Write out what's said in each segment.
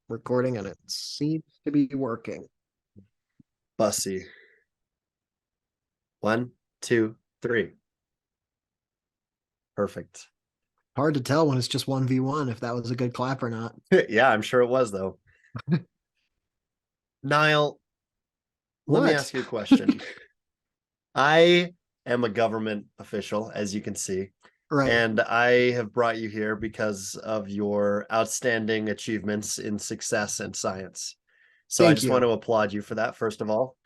recording and it seems to be working. Bussy. 1, 2, 3. Perfect. Hard to tell when it's just 1v1 if that was a good clap or not. Yeah, I'm sure it was, though. Niall, let me ask you a question. I am a government official, as you can see. Right. And I have brought you here because of your outstanding achievements in success and science. So I just want to applaud you for that, first of all.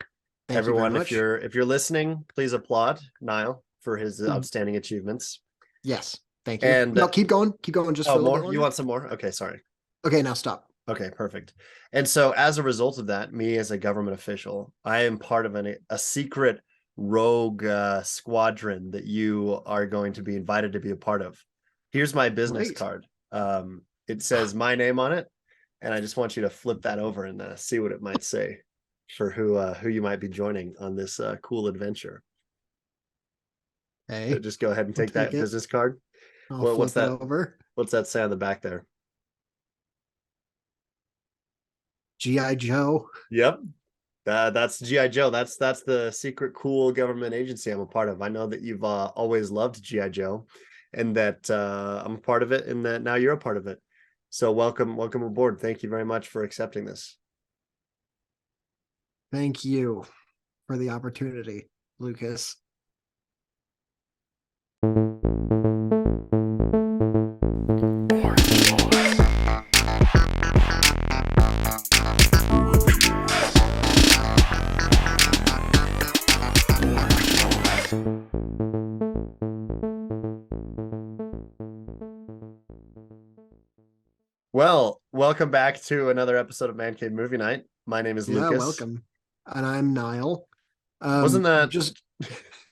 Thank you very Everyone, much. if you're listening, please applaud Niall for his outstanding achievements. Yes, thank you. And no, keep going just for a little bit more. longer. You want some more? Okay, sorry. Okay, now stop. Okay, perfect. And so as a result of that, me as a government official, I am part of a secret rogue squadron that you are going to be invited to be a part of. Here's my business card. It says my name on it, and I just want you to flip that over and see what it might say for who you might be joining on this cool adventure. Hey, so just go ahead and take that business card. What's that over? What's that say on the back there? G.I. Joe. Yep. That's G.I. Joe. That's the secret cool government agency I'm a part of. I know that you've always loved G.I. Joe, and that I'm a part of it, and that now you're a part of it. So welcome aboard. Thank you very much for accepting this. Thank you for the opportunity, Lucas. Well, welcome back to another episode of Man Cave Movie Night. My name is Lucas. Welcome. And I'm Niall. Wasn't that just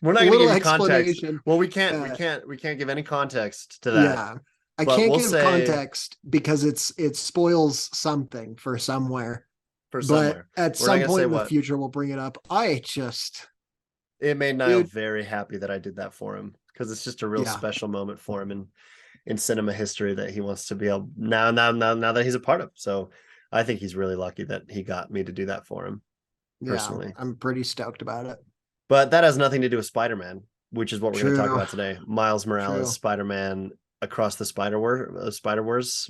we're not going to give you context. Well, we can't give any context to that. Yeah. I can't give context because it spoils something for somewhere. But at some point in the future we'll bring it up. It made Niall very happy that I did that for him, because it's just a real special moment for him in cinema history that he wants to be able now that he's a part of. So I think he's really lucky that he got me to do that for him. Personally, I'm pretty stoked about it. But that has nothing to do with Spider-Man, which is what we're going to talk about today. Miles Morales, Spider-Man Across the Spider-Verse.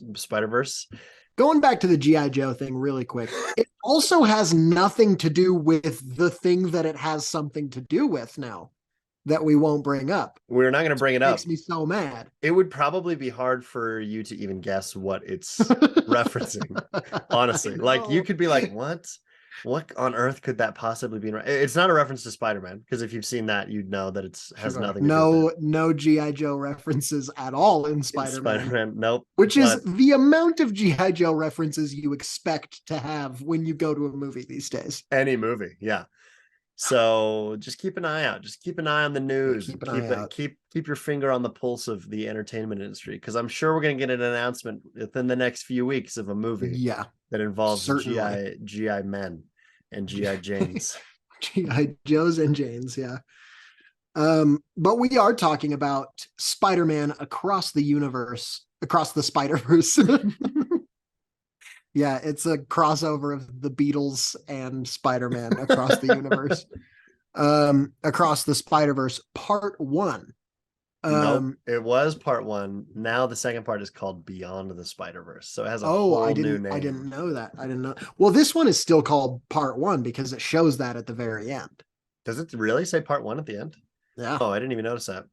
Going back to the G.I. Joe thing really quick, it also has nothing to do with the thing that it has something to do with now that we won't bring up. We're not going to bring it up. It makes me so mad. It would probably be hard for you to even guess what it's referencing, honestly. Like, you could be like, what on earth could that possibly be? It's not a reference to Spider-Man, because if you've seen that, you'd know that it has nothing to do with it. No G.I. Joe references at all in Spider-Man. Nope. Which is the amount of G.I. Joe references you expect to have when you go to a movie these days. Any movie, yeah. So just keep an eye out. Just keep an eye on the news. Keep your finger on the pulse of the entertainment industry, because I'm sure we're going to get an announcement within the next few weeks of a movie that involves GI men and GI Janes. GI Joes and Janes, yeah. But we are talking about Spider-Man Across the Universe, Across the Spider-Verse. Yeah, it's a crossover of the Beatles and Spider-Man across the universe. Across the Spider-Verse, Part 1. Nope, it was Part 1. Now the second part is called Beyond the Spider-Verse. So it has a whole new name. I didn't know that. I didn't know. Well, this one is still called Part 1 because it shows that at the very end. Does it really say Part 1 at the end? Yeah. Oh, I didn't even notice that.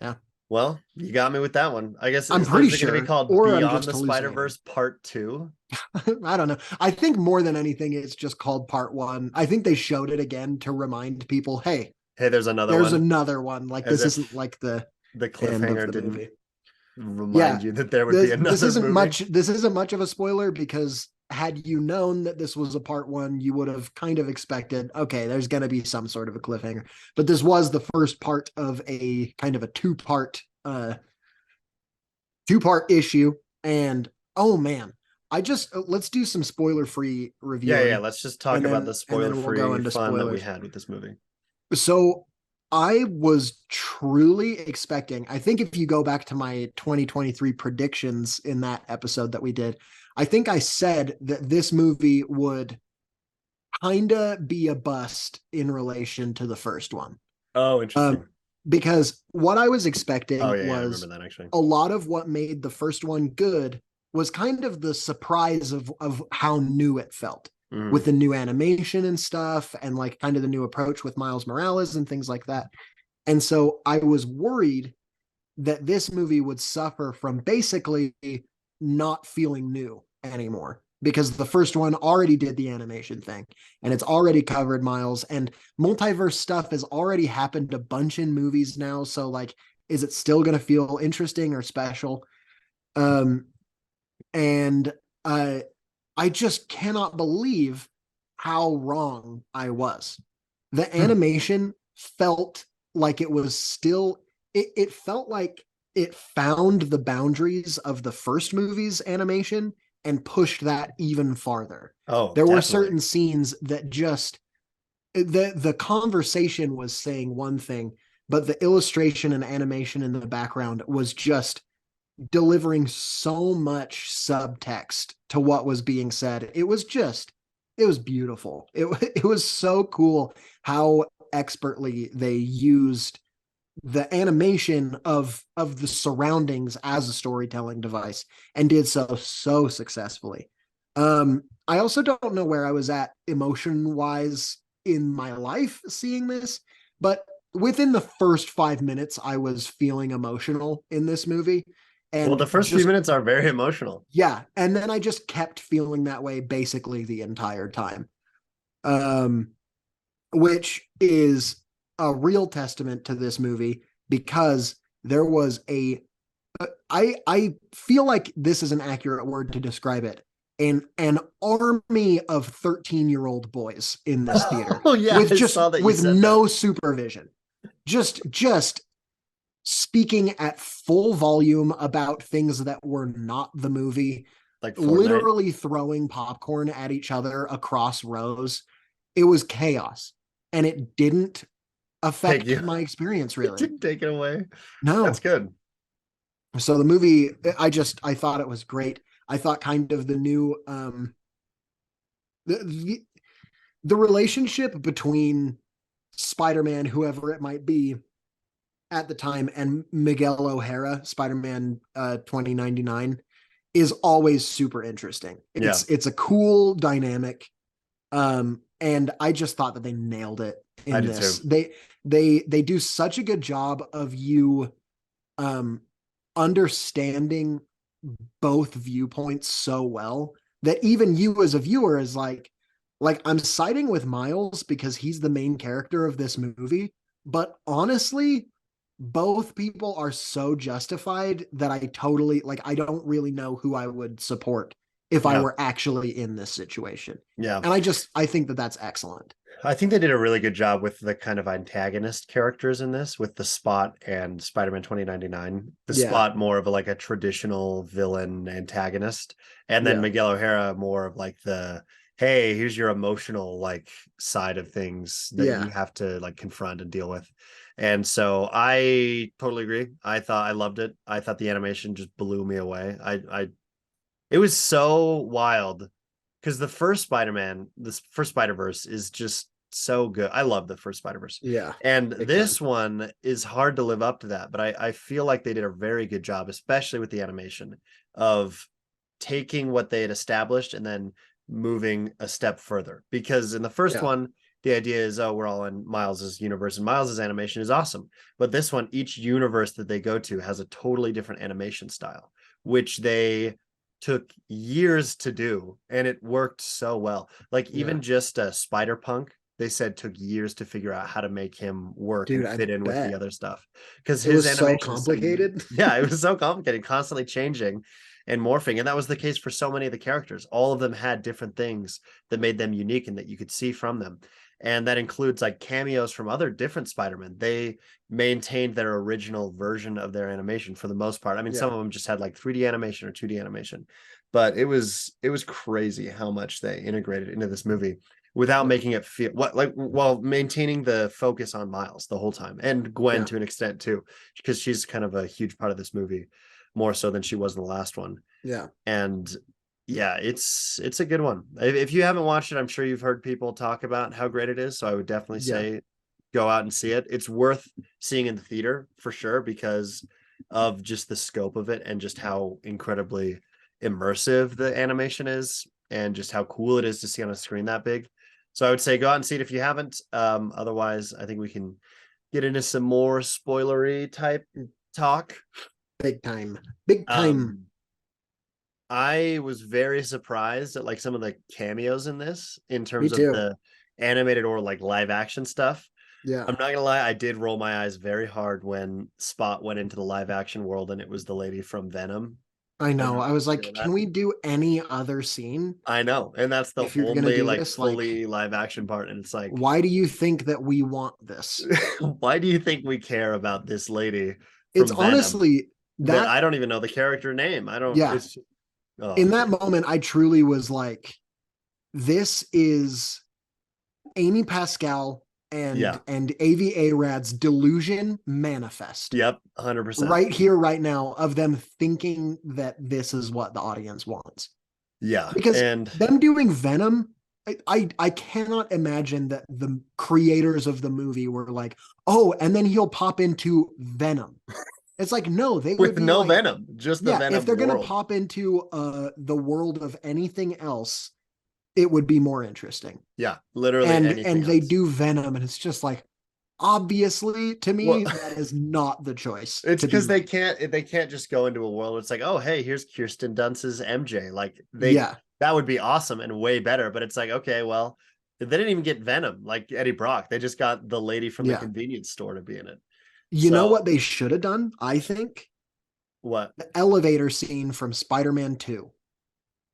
Yeah. Well, you got me with that one. I guess I'm pretty sure it's going to be called Beyond the Spider-Verse Part 2. I don't know. I think more than anything, it's just called Part 1. I think they showed it again to remind people, hey, there's another one. Like, this isn't like the cliffhanger didn't remind you that there would be another movie. This isn't much of a spoiler, because had you known that this was a Part 1, you would have kind of expected, okay, there's going to be some sort of a cliffhanger. But this was the first part of a kind of a two-part issue. And oh man, let's do some spoiler-free review. Yeah. Let's just talk about the spoiler-free fun that we had with this movie. So I was truly expecting, I think if you go back to my 2023 predictions in that episode that we did, I think I said that this movie would kind of be a bust in relation to the first one. Oh, Um, interesting. because what I was Oh expecting yeah, I remember was that actually. a lot of what made the first one good was kind of the surprise of how new it felt with Mhm. the new animation and stuff, and like kind of the new approach with Miles Morales and things like that. And so I was worried that this movie would suffer from basically not feeling new anymore because the first one already did the animation thing and it's already covered Miles, and multiverse stuff has already happened a bunch in movies now. So like, is it still going to feel interesting or special? Um, and uh, I just cannot believe how wrong I was. The Hmm. animation felt like it was still, it felt like it found the boundaries of the first movie's animation and pushed that even farther. Oh, There were definitely. certain scenes that just, the conversation was saying one thing, but the illustration and animation in the background was just delivering so much subtext to what was being said. It was just, it was beautiful. It was so cool how expertly they used the animation of the surroundings as a storytelling device and did so successfully. I also don't know where I was at emotion wise in my life seeing this, but within the first 5 minutes, I was feeling emotional in this movie. Well, the And first few just, minutes are very emotional. yeah. And then I just kept feeling that way basically the entire time. Um, which is a real testament to this movie because there was a I feel like this is an accurate word to describe it. An army of 13-year-old boys in this theater Oh yeah, with I just saw that you with said that. no supervision. Just speaking at full volume about things that were not the movie, Like Fortnite. literally throwing popcorn at each other across rows. It was chaos. And it didn't Take affect you. my experience It really. didn't take it away. That's No. good. So the movie, I thought it was great. I thought kind of the new the the relationship between Spider-Man, whoever it might be at the time, and Miguel O'Hara, Spider-Man 2099, is always super interesting. Yeah, It's a cool dynamic. And I just thought that they nailed it I in did this. too. They do such a good job of you um understanding both viewpoints so well that even you as a viewer is like I'm siding with Miles because he's the main character of this movie, but honestly both people are so justified that I totally like I don't really know who I would support if I Yeah, were actually in this situation. yeah. And I think that that's excellent. I think they did a really good job with the kind of antagonist characters in this, with the Spot and Spider-Man 2099. The Yeah. Spot more of a, like a traditional villain antagonist, and then Yeah. Miguel O'Hara more of like the hey, here's your emotional like side of things that you Yeah. have to like confront and deal with. And so I totally agree. I loved it. I thought the animation just blew me away. I it was so wild because the first Spider-Man, this first Spider-Verse is just so good. I love the first Spider-Verse. Yeah. And Big time. this one is hard to live up to that, but I feel like they did a very good job, especially with the animation, of taking what they had established and then moving a step further. Because in the first Yeah. one, the idea is, oh, we're all in Miles's universe, and Miles's animation is awesome. But this one, each universe that they go to has a totally different animation style, which they took years to do, and it worked so well. Like Yeah. even just Spider Punk, they said took years to figure out how to make him work Dude, and I fit in with the bet. other stuff because It his was so animation is so unique. complicated. Yeah, it was so complicated, constantly changing and morphing, and that was the case for so many of the characters. All of them had different things that made them unique and that you could see from them, and that includes like cameos from other different Spider-Man. They maintained their original version of their animation for the most part. I mean, some Yeah. of them just had like 3D animation or 2D animation, but it was crazy how much they integrated into this movie without Yeah. making it feel what like while maintaining the focus on Miles the whole time, and Gwen Yeah. to an extent too, because she's kind of a huge part of this movie, more so than she was in the last one. Yeah. And Yeah, it's a good one. If you haven't watched it, I'm sure you've heard people talk about how great it is. So I would definitely Yeah. say go out and see it. It's worth seeing in the theater for sure because of just the scope of it and just how incredibly immersive the animation is and just how cool it is to see on a screen that big. So I would say go out and see it if you haven't. Otherwise, I think we can get into some more spoilery type talk. Big time. Big time. I was very surprised at like some of the cameos in this in Me terms of too. the animated or like live action stuff. Yeah. I'm not gonna lie, I did roll my eyes very hard when Spot went into the live action world and it was the lady from Venom. I I don't know. know I if was you feel like, that. can we do any other scene I know, and that's the if you're gonna only do like this? Like, fully live action part, and it's like, why do you think that we want this? why do you think we care about this lady It's from Venom honestly that that, I don't even know the character name? I don't. yeah. It's oh, In that dude. moment, I truly was like, this is Amy Pascal Yeah. and AV Rad's delusion manifest Yep. 100%. right here, right now, of them thinking that this is what the audience wants. Yeah. Because And them doing Venom, I cannot imagine that the creators of the movie were like, oh, and then he'll pop into Venom. It's like, no, they would with be no like, Venom, just the yeah, if Venom they're gonna world. pop into the world of anything else, it would be more interesting. Yeah. Literally And anything they else. do Venom, and it's just like, obviously, to Well, me, that is not the choice it's to do because Venom. they can't just go into a world where it's like, oh hey, here's Kirsten Dunst's MJ. Like they Yeah, that would be awesome and way better. But it's like, okay, well, they didn't even get Venom like Eddie Brock. They just got the lady from the yeah. convenience store to be in it. You know what So they should have done? I think what? the elevator scene from Spider-Man 2.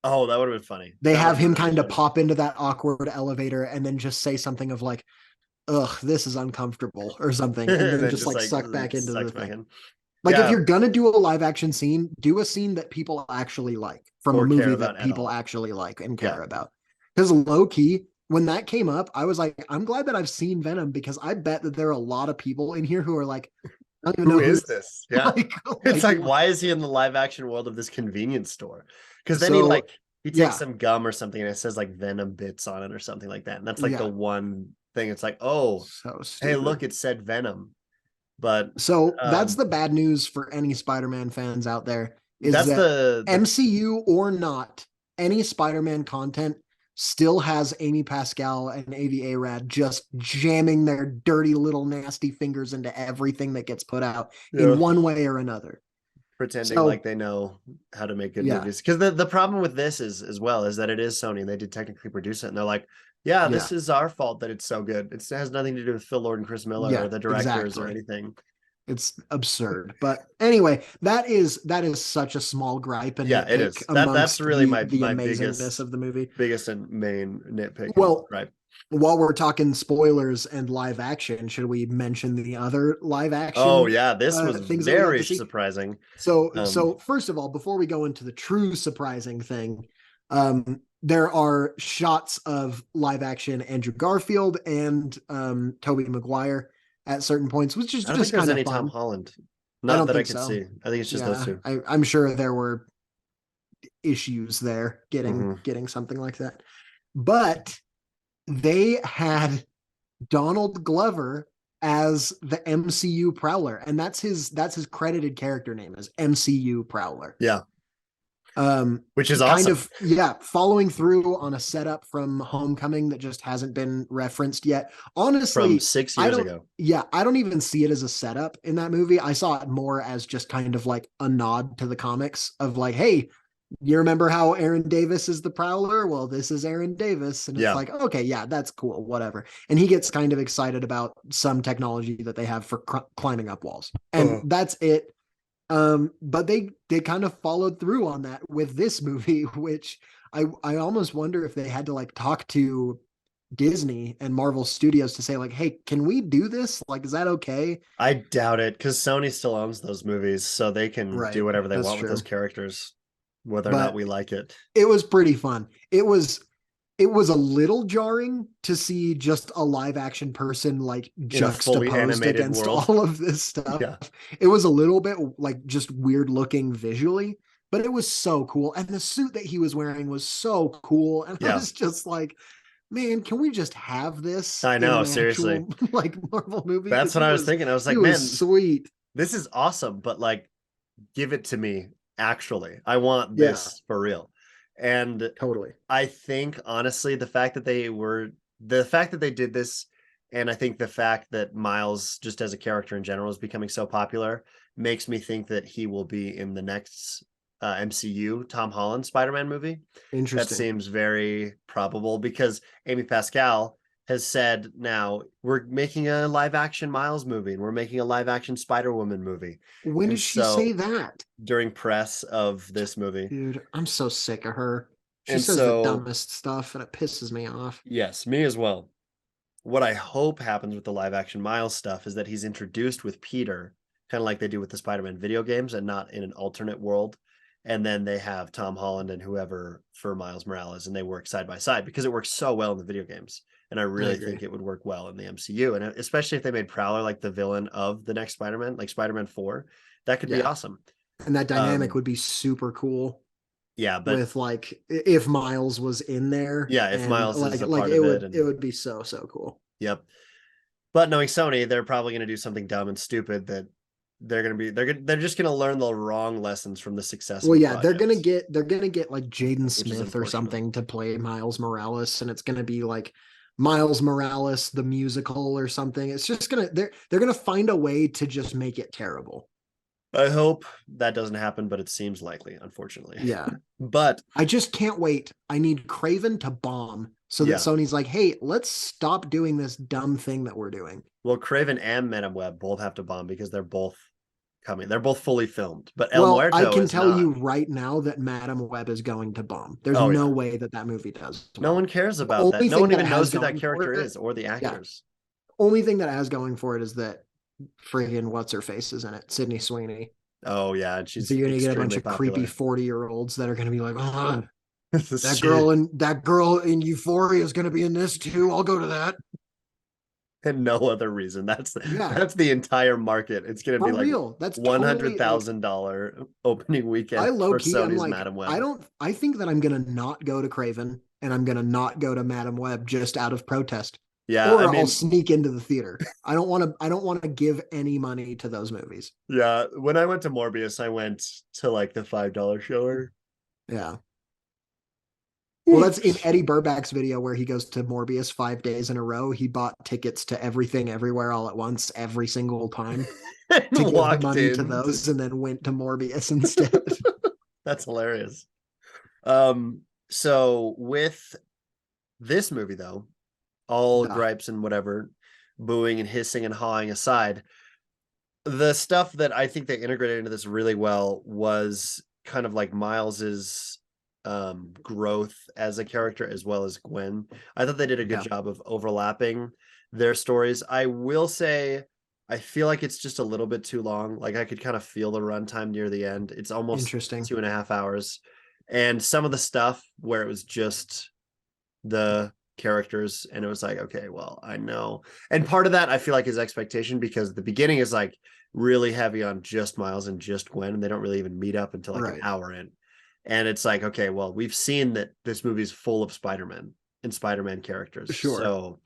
Oh, that would have been funny. They That would have have been him really kind of funny. pop into that awkward elevator and then just say something of like, ugh, this is uncomfortable or something, and And then then just just like like suck back into the sucks back thing. in. Like if Yeah, you're gonna do a live action scene, do a scene that people actually like from a or care movie about that at people all. actually like and Yeah. care about. Because low key, when that came up, I was like, I'm glad that I've seen Venom because I bet that there are a lot of people in here who are like, I don't even Who know who is this is. this? Yeah. like, It's like like, what? why is he in the live action world of this convenience store? Because then So he takes yeah, some gum or something and it says like Venom bits on it or something like that. And that's like the yeah, one thing. It's like, oh, so hey, stupid. look, it said Venom. But So that's um the bad news for any Spider-Man fans out there is that's that the MCU or not, any Spider-Man content still has Amy Pascal and AV Arad just jamming their dirty little nasty fingers into everything that gets put out yeah, in one way or another. pretending like So they know how to make good yeah, movies. Because the problem with this is as well is that it is Sony and they did technically produce it and they're like, yeah, yeah, this is our fault that it's so good. It has nothing to do with Phil Lord and Chris Miller yeah, or the directors or exactly. anything. It's absurd. But anyway, that is such a small gripe and Yeah, it nitpick is. That's amongst really the my amazingness of the movie. biggest and main nitpick and Well, right. while we're talking spoilers and live action, should we mention the other live Oh action yeah, this was things that we got very to see? surprising. So first of all, before we go into the true surprising thing, there are shots of live action Andrew Garfield and Tobey Maguire at certain points, which is I don't think just there's kind of any Tom fun. Holland. I Not don't that I think could so. see. I think it's just those Yeah, two. I'm sure there were issues there getting Hmm. getting something like that, but they had Donald Glover as the MCU Prowler, and that's his credited character name is MCU Prowler. Yeah, Um, which is kind awesome. of yeah, following through on a setup from Homecoming that just hasn't been referenced yet. From Honestly, six I years don't. ago. Yeah, I don't even see it as a setup in that movie. I saw it more as just kind of like a nod to the comics of like, hey, you remember how Aaron Davis is the Prowler? Well, this is Aaron Davis. And it's Yeah. like, okay, yeah, that's cool, whatever. And he gets kind of excited about some technology that they have for climbing up walls. And Oh. that's it. But they kind of followed through on that with this movie, which I almost wonder if they had to like talk to Disney and Marvel Studios to say like, hey, can we do this? Like, is that okay? I doubt it because Sony still owns those movies, so they can Right, do whatever they that's want with those true. characters, whether or not But we like it. it was pretty fun. It was a little jarring to see just a live action person like In a fully juxtaposed animated against world. all of this stuff. Yeah. It was a little bit like just weird looking visually, but it was so cool. And the suit that he was wearing was so cool. And I Yeah, was just like, man, can we just have this I in know, an seriously. actual like Marvel movie? That's Because what I was thinking. I was he like, was man, sweet. this is awesome, but like, give it to me actually. I want Yeah, this for real. And totally. I think honestly, the fact that they did this, and I think the fact that Miles, just as a character in general, is becoming so popular, makes me think that he will be in the next MCU Tom Holland Spider-Man movie. That Interesting. seems very probable because Amy Pascal has said now we're making a live action Miles movie and we're making a live action Spider-Woman movie. When And did she say so that? during press of this movie. Dude, I'm so sick of her. She And says the so, dumbest stuff and it pisses me off. yes, me as well. What I hope happens with the live action Miles stuff is that he's introduced with Peter, kind of like they do with the Spider-Man video games, and not in an alternate world. And then they have Tom Holland and whoever for Miles Morales, and they work side by side because it works so well in the video games. And I I really agree. think it would work well in the MCU. And especially if they made Prowler like the villain of the next Spider-Man, like Spider-Man 4, that could be Yeah. awesome. And that dynamic Um, would be super cool yeah, but with like if Miles was in there yeah, if and Miles is a part of it, it and would be so so cool. yep. But knowing Sony, they're probably going to do something dumb and stupid that they're just going to learn the wrong lessons from the success of Well, a yeah, project, they're gonna get like Jaden which is Smith or unfortunate. something to play Miles Morales, and it's gonna be like Miles Morales the musical or something. It's just gonna they're gonna find a way to just make it terrible. I hope that doesn't happen, but it seems likely, unfortunately. Yeah. But I just can't wait. I need Craven to bomb so that yeah, Sony's like, hey, let's stop doing this dumb thing that we're doing. well, Craven and Madame Web both have to bomb because they're both coming. They're both fully filmed, but El Well, I Muerto can is tell not. you right now that Madam Web is going to bomb. There's Oh no yeah, way that that movie does no one well. cares The about that. only No thing one that it even has knows who that going for character it, is or the yeah, actors. only thing that it has going for it is that friggin' what's her face is in it, Sydney Sweeney. Oh yeah, and So she's you're gonna get a bunch extremely of creepy popular. 40-year-olds that are gonna be like, oh, She that girl in Euphoria is gonna be in this too. I'll go to that. and no other reason. Yeah, That's the entire market. It's gonna be for like real. That's one totally hundred like thousand dollar opening I weekend low for key, I'm Sony's like, Madam Web. I think that I'm gonna not go to Craven and I'm gonna not go to Madam Web just out of protest. Yeah, I Or I'll mean, sneak into the theater. I don't want to give any money to those movies. yeah. When I went to Morbius, I went to like the $5 show. Yeah. Well, that's in Eddie Burback's video where he goes to Morbius 5 days in a row. He bought tickets to everything everywhere all at once every single time And to give walked money to in. those and then went to Morbius instead. That's hilarious. Um, so with this movie though, all Yeah. gripes and whatever, booing and hissing and hawing aside, the stuff that I think they integrated into this really well was kind of like Miles's growth as a character as well as Gwen. I thought they did a good Yeah. job of overlapping their stories. I will say I feel like it's just a little bit too long. Like I could kind of feel the runtime near the end. It's almost Interesting. 2.5 hours. And some of the stuff where it was just the characters and it was like, okay, well, I know. And part of that I feel like is expectation because the beginning is like really heavy on just Miles and just Gwen, and they don't really even meet up until like an Right. hour in. And it's like, okay, well, we've seen that this movie is full of Spider-Man and Spider-Man characters. Sure. So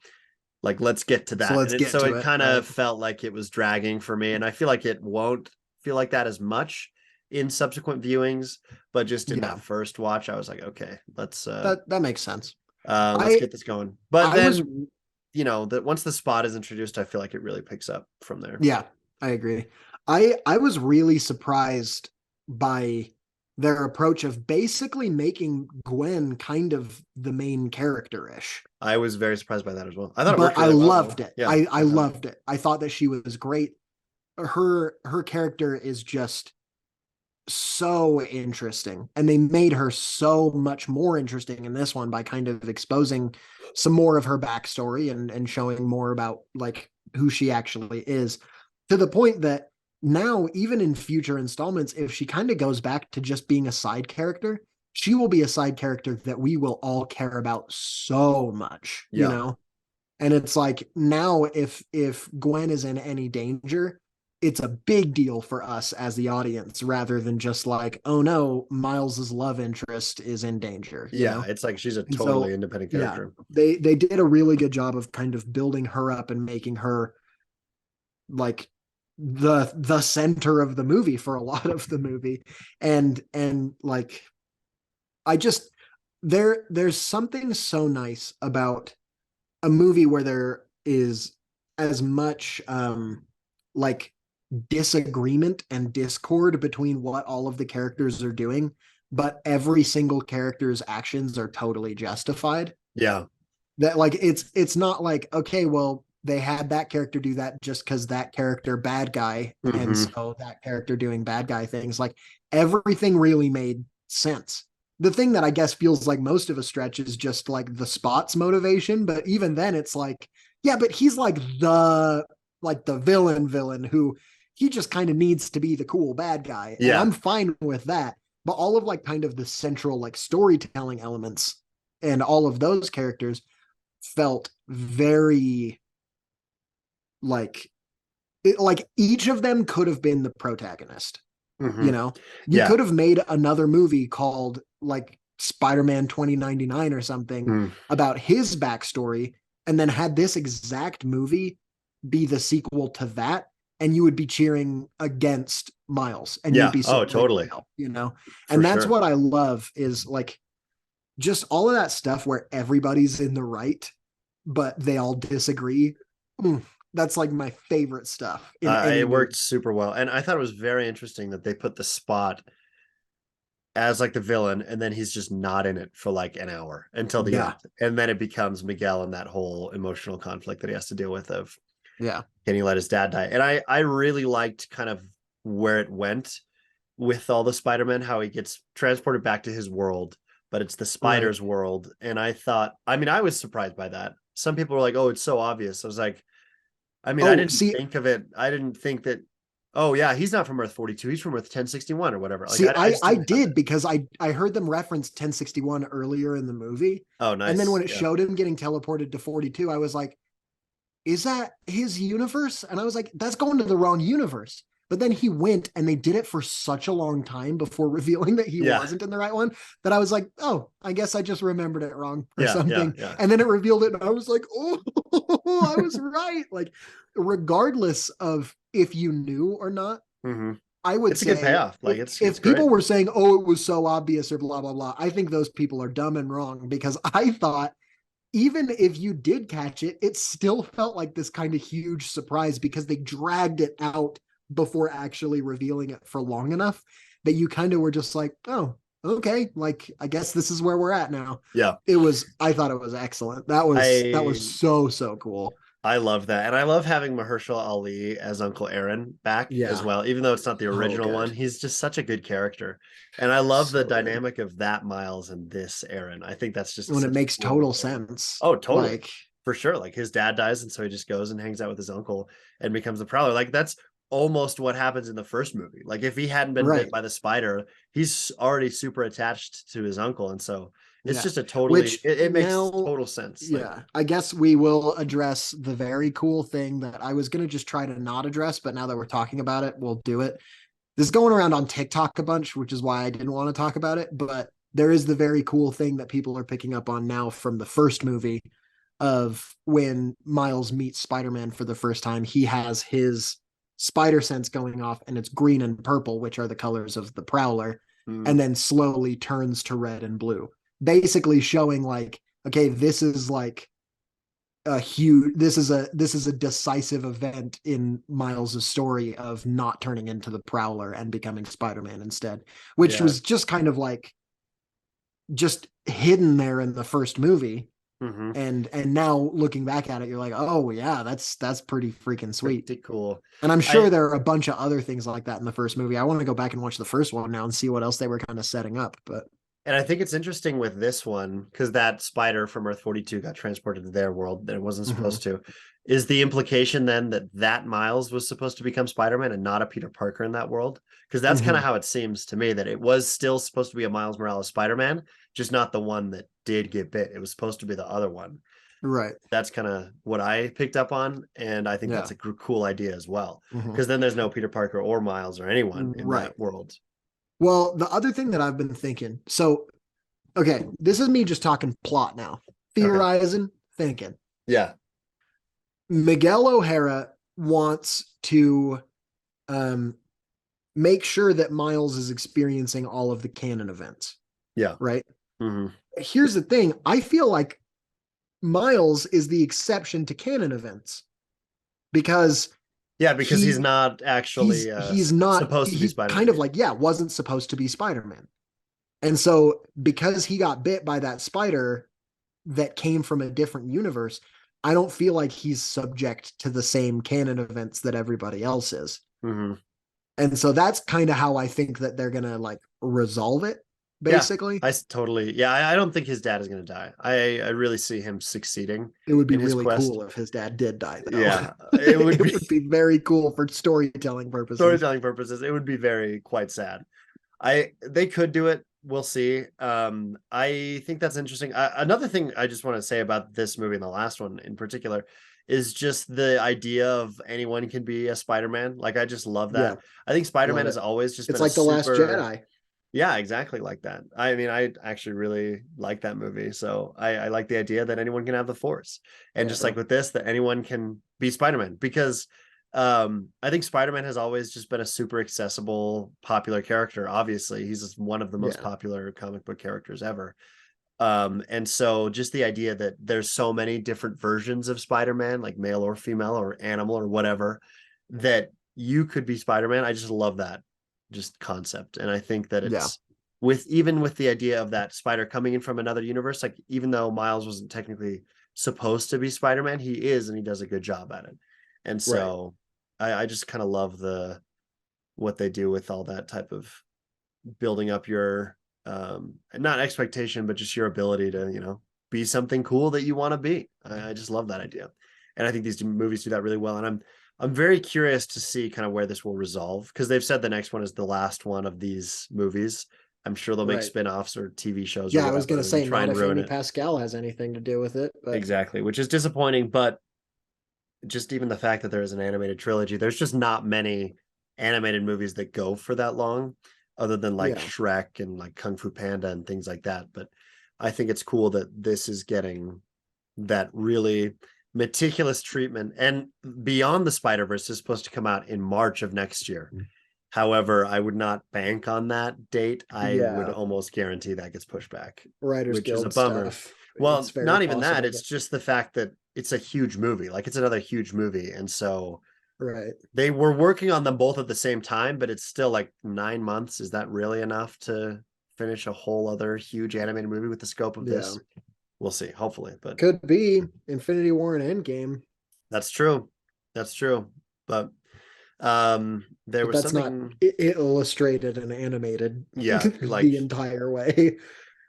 like let's get to So that. let's And get so to it it. kind Right. of felt like it was dragging for me. And I feel like it won't feel like that as much in subsequent viewings, but just in that Yeah. first watch, I was like, okay, That makes sense. let's I get this going. But I was then, you know, that once the spot is introduced, I feel like it really picks up from there. Yeah, I agree. I was really surprised by their approach of basically making Gwen kind of the main character-ish. I was very surprised by that as well. I thought it But worked I really well though. loved it. Yeah, I loved it. I thought that she was great. Her character is just so interesting. And they made her so much more interesting in this one by kind of exposing some more of her backstory and showing more about like who she actually is, to the point that now, even in future installments, if she kind of goes back to just being a side character, she will be a side character that we will all care about so much, yeah, And it's like now if Gwen is in any danger, it's a big deal for us as the audience rather than just like, oh no, Miles's love interest is in danger, you Yeah, know? it's like she's a And totally so, independent yeah, character. they did a really good job of kind of building her up and making her like the center of the movie for a lot of the movie. And like I just there's something so nice about a movie where there is as much like disagreement and discord between what all of the characters are doing, but every single character's actions are totally justified. Yeah. That like it's not like, okay, well, they had that character do that just because that character bad guy, and Hmm. so that character doing bad guy things. Like everything really made sense. The thing that I guess feels like most of a stretch is just like the Spot's motivation, but even then it's like, yeah, but he's like the villain who he just kind of needs to be the cool bad guy, and Yeah. I'm fine with that. But all of like kind of the central like storytelling elements and all of those characters felt very like like each of them could have been the protagonist. Hmm. You know, you Yeah. could have made another movie called like Spider-Man 2099 or something Mm. about his backstory, and then had this exact movie be the sequel to that, and you would be cheering against Miles, and you'd Yeah. be Oh, supporting totally. Miles, you know. For And that's sure. what I love is like just all of that stuff where everybody's in the right, but they all disagree. Mm, that's like my favorite stuff in any It worked movie. super well. And I thought it was very interesting that they put the Spot as like the villain, and then he's just not in it for like an hour until the Yeah, end. And then it becomes Miguel and that whole emotional conflict that he has to deal with of yeah, can he let his dad die? And I really liked kind of where it went with all the Spider-Man, how he gets transported back to his world, but it's the right. spider's world. And I thought, I mean, I was surprised by that. Some people were like, oh, it's so obvious. I was like, I mean, I Oh, didn't see, think of it. I didn't think that, oh, yeah, he's not from Earth 42. He's from Earth 1061 or whatever. Like, see, I I just I didn't have did that. because I heard them reference 1061 earlier in the movie, Oh, and then nice. when it Yeah. showed him getting teleported to 42, I was like, is that his universe? And I was like, that's going to the wrong universe. But then he went and they did it for such a long time before revealing that he Yeah. wasn't in the right one that I was like, oh, I guess I just remembered it wrong or Yeah. Yeah. something. Yeah. And then it revealed it and I was like, oh, I was right. Like, regardless of if you knew or not, Hmm. I would It's a good say payoff. Like, it's if great. people were saying, oh, it was so obvious or blah, blah, blah, I think those people are dumb and wrong because I thought even if you did catch it, it still felt like this kind of huge surprise because they dragged it out before actually revealing it for long enough that you kind of were just like, oh, okay, like I guess this is where we're at now. Yeah. I thought it was excellent. That was I so cool. I love that. And I love having Mahershala Ali as Uncle Aaron back as Yeah. well. Even though it's not the Oh, original one, good. he's just such a good character. And I love the So good. dynamic of that Miles and this Aaron. I think that's just When it such a makes cool total thing. sense. Oh, totally. Like, For sure. Like his dad dies, and so he just goes and hangs out with his uncle and becomes the Prowler. Like that's almost what happens in the first movie. Like if he hadn't been bit right. by the spider, he's already super attached to his uncle. And so it's Yeah. just a totally Which it makes now, total sense. Like, yeah, I guess we will address the very cool thing that I was going to just try to not address, but now that we're talking about it, we'll do it. This is going around on TikTok a bunch, which is why I didn't want to talk about it. But there is the very cool thing that people are picking up on now from the first movie of when Miles meets Spider-Man for the first time. He has his spider sense going off, and it's green and purple, which are the colors of the Prowler, mm, and then slowly turns to red and blue, basically showing like, okay, this is like a huge this is a decisive event in Miles's story of not turning into the Prowler and becoming Spider-Man instead, which yeah. was just kind of like just hidden there in the first movie. Hmm. And now looking back at it, you're like, oh yeah, that's pretty freaking sweet. Pretty cool. And I'm sure I there are a bunch of other things like that in the first movie. I want to go back and watch the first one now and see what else they were kind of setting up. But And I think it's interesting with this one because that spider from Earth 42 got transported to their world that it wasn't mhm. supposed to. Is the implication then that that Miles was supposed to become Spider-Man and not a Peter Parker in that world? Because that's kind of Mhm. how it seems to me that it was still supposed to be a Miles Morales Spider-Man, just not the one that did get bit. It was supposed to be the other one. Right. That's kind of what I picked up on, and I think Yeah. that's a cool idea as well. Mhm. Because then there's no Peter Parker or Miles or anyone in Right. that world. Well, the other thing that I've been thinking, so okay, this is me just talking plot now, Okay. theorizing, thinking. Yeah. Miguel O'Hara wants to um, make sure that Miles is experiencing all of the canon events, Yeah. right? Hmm. Here's the thing: I feel like Miles is the exception to canon events because Yeah, because he's he not actually he's not supposed to be he Spider-Man. kind of like yeah wasn't supposed to be Spider-Man. And so because he got bit by that spider that came from a different universe, I don't feel like he's subject to the same canon events that everybody else is. Hmm. And so that's kind of how I think that they're going to like resolve it Yeah, basically. totally. Yeah, I don't think his dad is going to die. I really see him succeeding It would be in his really quest. cool if his dad did die though. Yeah, it would It be would be very cool for storytelling purposes. storytelling purposes. It would be very quite sad. They could do it. We'll see. I think that's interesting. Another thing I just want to say about this movie and the last one in particular is just the idea of anyone can be a Spider-Man. Like I just love Yeah, that. I think Spider-Man love has it. always just It's been a like The Last super, Jedi. yeah, exactly like that. I mean, I actually really like that movie. So I like the idea that anyone can have the Force. And Yeah, just like with this, that anyone can be Spider-Man because I think Spider-Man has always just been a super accessible, popular character. Obviously, he's just one of the most yeah, popular comic book characters ever. And so just the idea that there's so many different versions of Spider-Man, like male or female or animal or whatever, that you could be Spider-Man. I just love that just concept. And I think that yeah. it's with even with the idea of that spider coming in from another universe, like even though Miles wasn't technically supposed to be Spider-Man, he is, and he does a good job at it. And Right. so I just kind of love the what they do with all that type of building up your not expectation, but just your ability to, be something cool that you want to be. I just love that idea. And I think these movies do that really well. And I'm very curious to see kind of where this will resolve because they've said the next one is the last one of these movies. I'm sure they'll make Right. spin-offs or TV shows or Yeah, I was gonna whatever and say try not and if ruin Amy it. Pascal has anything to do with it, but Exactly, which is disappointing, but just even the fact that there is an animated trilogy, there's just not many animated movies that go for that long, other than like yeah, Shrek and like Kung Fu Panda and things like that. But I think it's cool that this is getting that really meticulous treatment. And Beyond the Spider-Verse is supposed to come out in March of next year. However, I would not bank on that date. I would yeah, almost guarantee that gets pushed back, Writers which is a Guild bummer. stuff. It's Well, very not even that. possible, but It's just the fact that it's a huge movie. Like it's another huge movie. And so right. they were working on them both at the same time, but it's still like 9 months. Is that really enough to finish a whole other huge animated movie with the scope of Yeah. this? We'll see, hopefully. But Could be Infinity War and Endgame, that's true. That's true. But there but was that's not something, illustrated and animated yeah, like the entire way.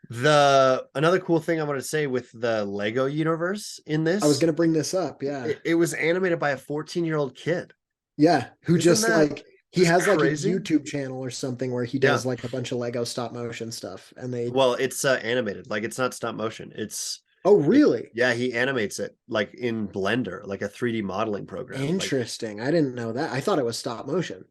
the another cool thing I wanted to say with the Lego universe in I was this, gonna bring this up. Yeah. it was animated by a 14-year-old kid. Yeah. Who Isn't just that like he just has like a crazy? YouTube channel or something where he Yeah. does like a bunch of Lego stop motion stuff. And they Well, it's animated. Like it's not stop motion. oh It, really? yeah, he animates it like in Blender, like a 3D modeling program. Like Interesting. I didn't know that. I thought it was stop motion.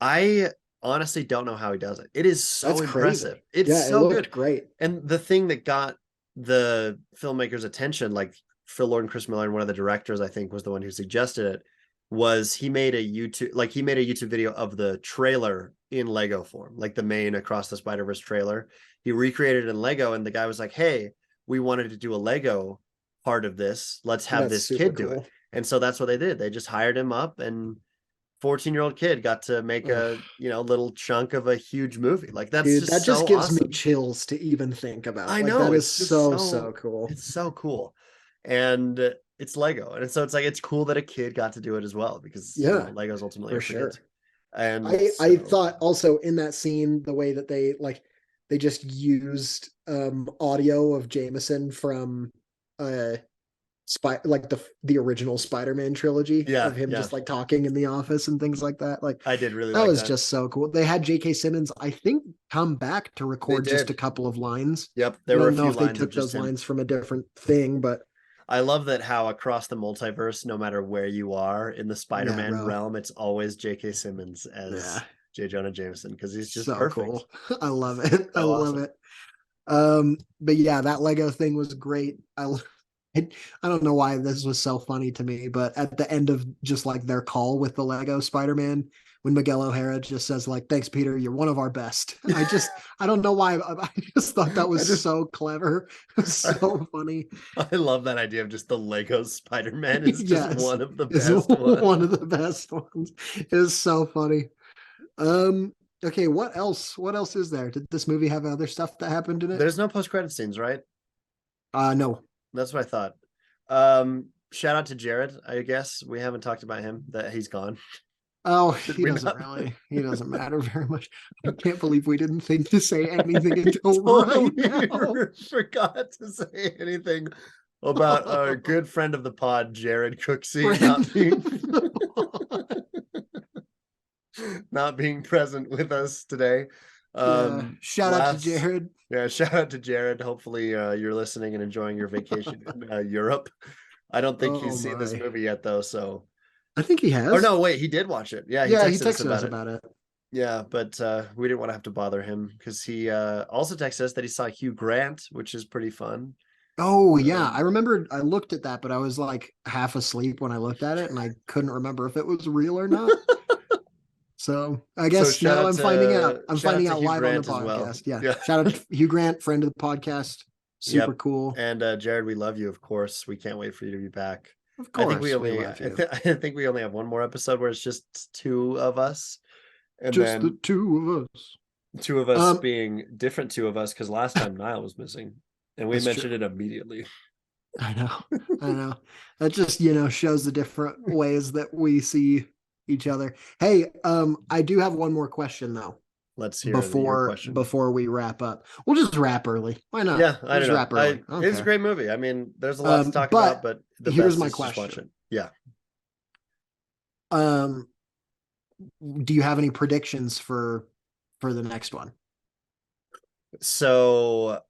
I honestly don't know how he does it. It is That's so impressive. crazy. It's Yeah, it so looked good. great. And the thing that got the filmmakers' attention, like Phil Lord and Chris Miller, and one of the directors, I think, was the one who suggested it, was he made a YouTube video of the trailer in Lego form, like the main Across the Spider-Verse trailer. He recreated it in Lego, and the guy was like, "Hey, we wanted to do a Lego part of this. Let's have That's this super kid do it." cool. And so that's what they did. They just hired him up, and 14-year-old kid got to make Ugh. a little chunk of a huge movie. Like that's Dude, just that just so gives me awesome. chills to even think about. I Like know that is it's just so, so cool. it's so cool. And it's Lego. And so it's like it's cool that a kid got to do it as well because Yeah, Lego's ultimately for are for kids. sure. And I so thought also in that scene the way that they just used audio of Jameson from uh like the original Spider-Man trilogy yeah, of him yeah. just like talking in the office and things like that. Like I did really that like was that. just so cool. They had J.K. Simmons, I think, come back to They record just a did. couple of lines. Yep. I There were a don't know few if they lines of took just those him. lines from a different thing, but I love that how across the multiverse, no matter where you are in the Yeah, Spider-Man bro. realm, it's always J.K. Simmons Yeah, as J. Jonah Jameson because he's just so perfect. cool. I love it. I So love awesome. it. But yeah, that Lego thing was great. I, I don't know why this was so funny to me, but at the end of just like their call with the Lego Spider-Man, when Miguel O'Hara just says like, "Thanks, Peter, you're one of our best." I don't know why. I just thought that I was just so clever. It was so funny. I love that idea of just the Lego Spider-Man is just Yes, one of the it's best one of ones. the best ones. It was so funny. Um, okay, what else? What else is there? Did this movie have other stuff that happened in it? There's no post-credit scenes, right? No. That's what I thought. Shout out to Jared, I guess. We haven't talked about him, that he's gone. Oh, Did we not? he doesn't matter very much. I can't believe we didn't think to say anything until right Totally now. forgot to say anything about our good friend of the pod, Jared Cooksey, Friend. not being present with us today. Yeah. Shout out to Last Jared. Yeah, shout out to Jared. Hopefully you're listening and enjoying your vacation in Europe. I don't think Oh he's seen this my. movie yet though, so I think he or has. no, wait, he did watch it. Yeah, he Yeah, he texted us texted us about it. about it. Yeah, but we didn't want to have to bother him because he also texted us that he saw Hugh Grant, which is pretty fun. Oh yeah, I Um, remember I looked at that, but I was like half asleep when I looked at it, and I couldn't remember if it was real or not. So I so guess now I'm finding out. I'm shout out finding to out Hugh live on the Grant as well. podcast. Yeah. Yeah. Shout out to Hugh Grant, friend of the podcast. Super Yep. cool. And Jared, we love you, of course. We can't wait for you to be back. Of course, we love I, you. I think we only have one more episode where it's just two of us, and Just the then two of us. two of us Um, being different two of us because last time Niall was missing, and we that's mentioned true. it immediately. I know. I know. That just, shows the different ways that we see each other. Hey, I do have one more question though Let's hear your before question. before we wrap up. We'll just wrap early. Why not? Yeah, I We'll don't just know. wrap early. It's a Okay. great movie. I mean, there's a lot to talk about, But but the here's best my is just watch question. it. Yeah. Um, do you have any predictions for the next one? So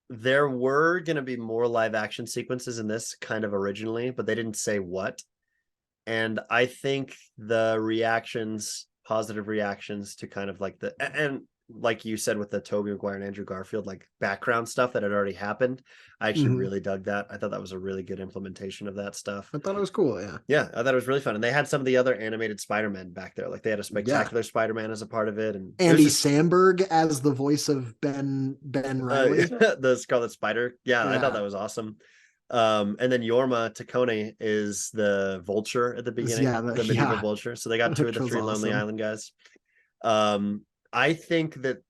there were going to be more live action sequences in this kind of originally, but they didn't say what. And I think the reactions, positive reactions to kind of like and like you said with the Tobey Maguire and Andrew Garfield, like background stuff that had already happened. I actually Mhm. really dug that. I thought that was a really good implementation of that stuff. I thought it was cool. Yeah. Yeah, I thought it was really fun. And they had some of the other animated Spider-Man back there. Like they had a Yeah. spectacular Spider-Man as a part of it. And it was Andy just Samberg as the voice of Ben Riley. the Scarlet Spider. Yeah, I thought Yeah. that was awesome. And then Yorma Tacone is the vulture at the beginning, Yeah. the medieval Yeah. vulture. So they got two of Which the was three Lonely awesome. Island guys. Um, I think that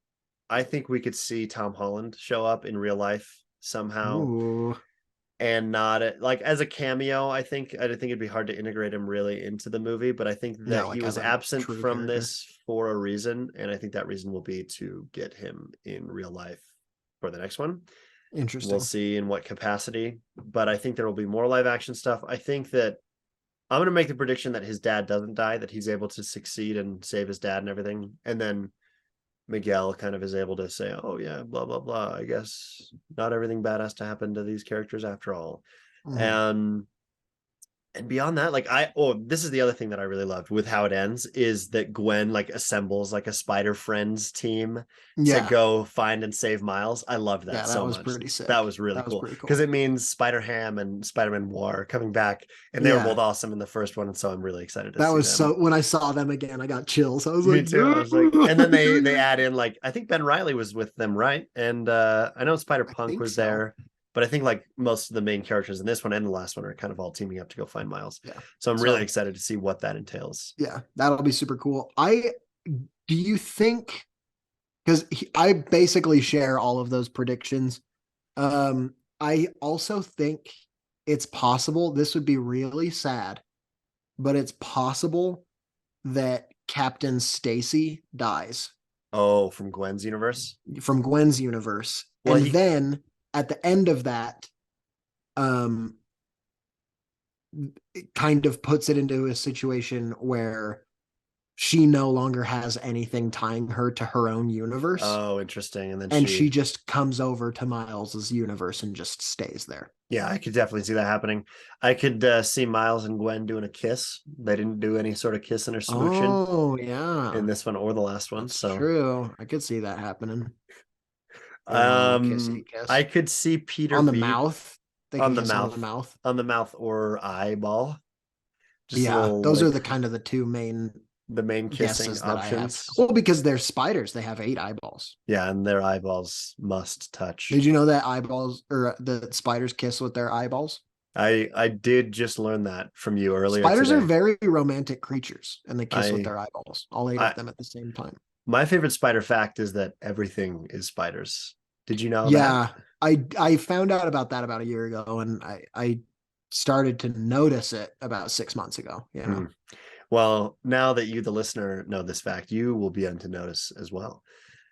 I think we could see Tom Holland show up in real life somehow Ooh. and not like as a cameo. I think it'd be hard to integrate him really into the movie, but I think Yeah, that he like as was a absent true from character. this for a reason, and I think that reason will be to get him in real life for the next one. We'll Interesting. see in what capacity, but I think there will be more live action stuff. I think that I'm going to make the prediction that his dad doesn't die, that he's able to succeed and save his dad and everything. And then Miguel kind of is able to say, oh, yeah, blah, blah, blah. I guess not everything bad has to happen to these characters after all. Mhm. And beyond that, like this is the other thing that I really loved with how it ends is that Gwen like assembles like a Spider Friends team to Yeah. go find and save Miles. I loved that Yeah, that so was much. pretty That sick. was really That was cool pretty because cool. it means Spider Ham and Spider-Man War are coming back, and they were both Yeah. awesome in the first one, and so I'm really excited to That see was them. so when I saw them again, I got chills. I was Me like, too. I was like, and then they add in like I think Ben Riley was with them, right? And I know Spider I Punk think was so. there, but I think like most of the main characters in this one and the last one are kind of all teaming up to go find Miles. Yeah. So I'm really So excited to see what that entails. yeah, that'll be super cool. Do you think because I basically share all of those predictions. I also think it's possible this would be really sad, but it's possible that Captain Stacy dies Oh, from Gwen's universe. from Gwen's universe. Well, And he then at the end of that, um, it kind of puts it into a situation where she no longer has anything tying her to her own universe. Oh, interesting. And then And she just comes over to Miles's universe and just stays there. yeah, I could definitely see that happening. I could see Miles and Gwen doing a kiss. They didn't do any sort of kissing or smooching Oh, in yeah. this one or the last one. That's So, true. I could see that happening. Going on a little kissy I kiss. could see Peter On the B mouth. They on could the kiss on the mouth, mouth. or eyeball. Just a Yeah, little those are like the kind of the two main the main kissing guesses that I have. options. Well, because they're spiders, they have 8 eyeballs. Yeah, and their eyeballs must touch. Did you know that eyeballs or the spiders kiss with their eyeballs? I did just learn that from you earlier Spiders are today. very romantic creatures and they kiss with I their eyeballs, all 8 I of them at the same time. my favorite spider fact is that everything is spiders. Did you know that? Yeah, I found out about that about a year ago, and I started to notice it about 6 months ago. You know, Well, now that you, the listener, know this fact, you will be on to notice as well.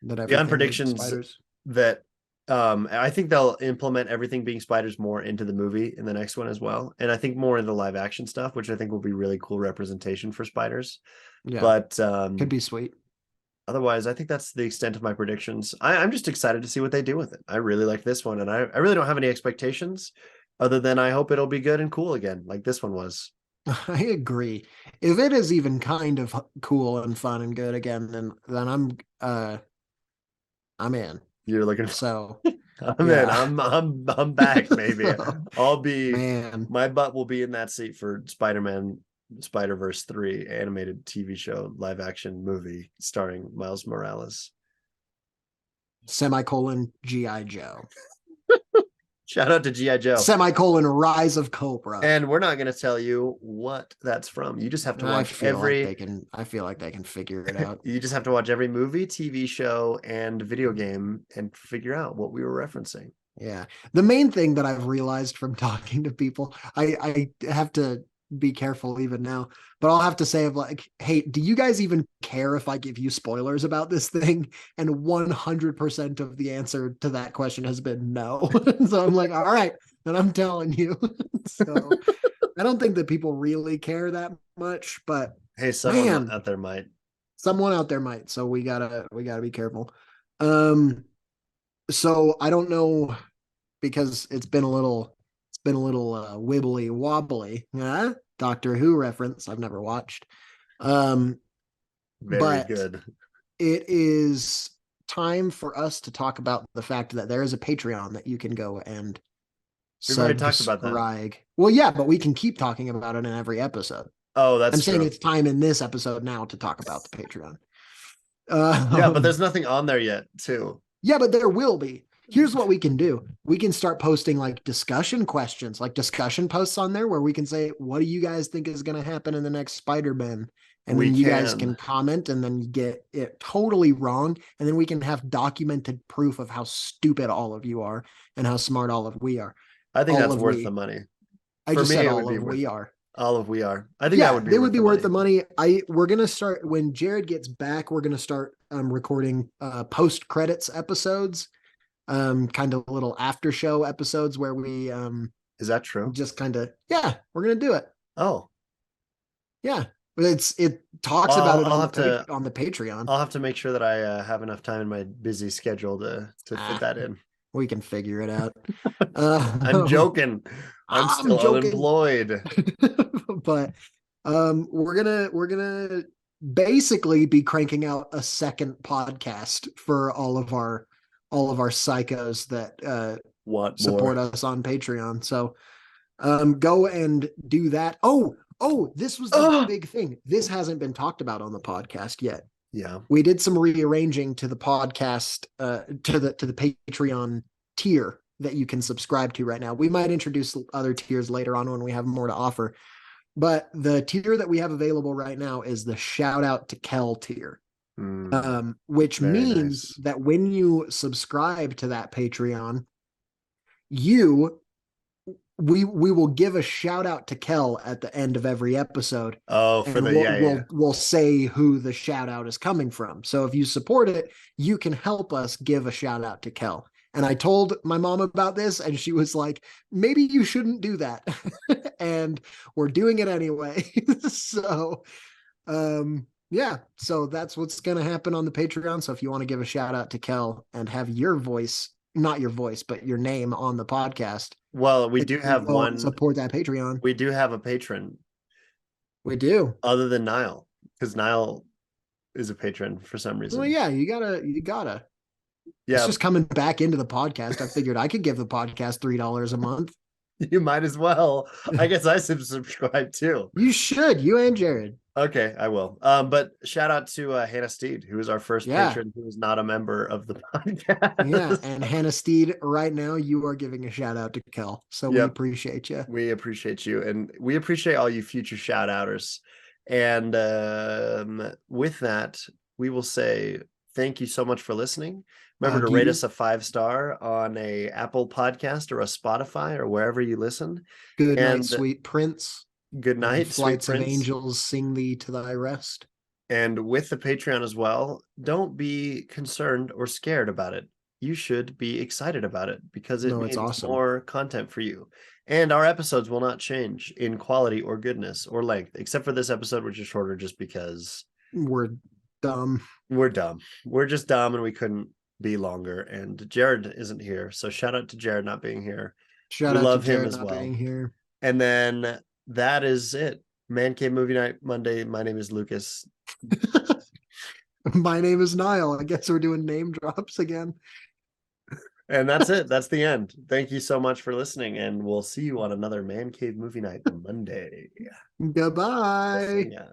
that Beyond everything is predictions spiders. that I think they'll implement everything being spiders more into the movie in the next one as well. And I think more into live action stuff, which I think will be really cool representation for spiders. Yeah, But could be sweet. otherwise, I think that's the extent of my predictions. I'm just excited to see what they do with it. I really like this one, and I really don't have any expectations other than I hope it'll be good and cool again, like this one was. I agree. If it is even kind of cool and fun and good again, then I'm in. You're looking. So I'm in. yeah, I'm back, maybe. I'll be. man. My butt will be in that seat for Spider-Man Spider-Verse 3 animated TV show live action movie starring Miles Morales. Semicolon GI Joe. Shout out to G.I. Joe. Semicolon Rise of Cobra. And we're not going to tell you what that's from. You just have to watch every. I feel like they can figure it out. You just have to watch every movie, TV show, and video game and figure out what we were referencing. Yeah. The main thing that I've realized from talking to people, I have to be careful even now, but I'll have to say of like, hey, do you guys even care if I give you spoilers about this thing? And 100% of the answer to that question has been no. So I'm like, all right, then I'm telling you. So I don't think that people really care that much, but hey, someone out there might. Someone out there might. So we gotta be careful. So I don't know, because it's been a little wibbly wobbly. Doctor Who reference I've never watched. Very but good. It is time for us to talk about the fact that there is a Patreon that you can go and We've already talked about that. Well, yeah, but we can keep talking about it in every episode. Oh, that's I'm saying true. it's time in this episode now to talk about the Patreon. Yeah, but there's nothing on there yet, too. Yeah, but there will be. Here's what we can do. We can start posting like discussion questions, like discussion posts on there where we can say, what do you guys think is going to happen in the next Spider-Man? And then you guys can comment and then you get it totally wrong. And then we can have documented proof of how stupid all of you are and how smart all of we are. I think that's worth the money. I just said all of we are. All of we are. I think that would be. They would be worth the money. We're gonna start when Jared gets back. We're gonna start recording post credits episodes, kind of little after show episodes where we Is that true? Just kind of we're gonna do it. Oh, yeah. It talks about it on the Patreon. I'll have to make sure that I have enough time in my busy schedule to fit that in. We can figure it out. I'm joking. I'm still unemployed. But we're gonna basically be cranking out a second podcast for all of our psychos that support us on Patreon. So go and do that. Oh, this was the big thing. This hasn't been talked about on the podcast yet. Yeah. We did some rearranging to the podcast, to the Patreon tier that you can subscribe to right now. We might introduce other tiers later on when we have more to offer. But the tier that we have available right now is the shout out to Kel tier, which means that when you subscribe to that Patreon, we will give a shout out to Kel at the end of every episode. Oh, for we'll say who the shout out is coming from. So if you support it, you can help us give a shout out to Kel. And I told my mom about this and she was like, maybe you shouldn't do that. And we're doing it anyway. So Yeah, so that's what's going to happen on the Patreon. So if you want to give a shout out to Kel and have your voice, not your voice, but your name on the podcast, Well, we make do sure you have go and one. support that Patreon. We do have a patron We do. other than Niall, because Niall is a patron for some Well, reason. yeah, you gotta. It's Yeah, just coming back into the podcast. I figured I could give the podcast $3 a month. you might as well. I guess I subscribe too. You should, you and Jared. Okay, I will. But shout out to Hannah Steed, who is our first Yeah, patron who is not a member of the yeah. podcast. And Hannah Steed, right now, you are giving a shout out to Kel. So we Yep, appreciate you. we appreciate you, and we appreciate all you future shout outers. And with that, we will say thank you so much for listening. Remember to rate us a 5-star on a Apple podcast or a Spotify or wherever you listen. Good night, And sweet prince. good And night, sweet flights of prince. angels sing thee to thy rest. And with the Patreon as well, don't be concerned or scared about it. You should be excited about it because it No, it's means awesome. more content for you. And our episodes will not change in quality or goodness or length, except for this episode, which is shorter just because We're dumb. we're dumb. We're just dumb and we couldn't be longer. And Jared isn't here. So shout out to Jared not being here. Shout We out to love him Jared as not well. being here. And then that is it. Man Cave Movie Night Monday. My name is Lucas. My name is Niall. I guess we're doing name drops again. And that's it. That's the end. Thank you so much for listening. And we'll see you on another Man Cave Movie Night Monday. Goodbye. Yeah.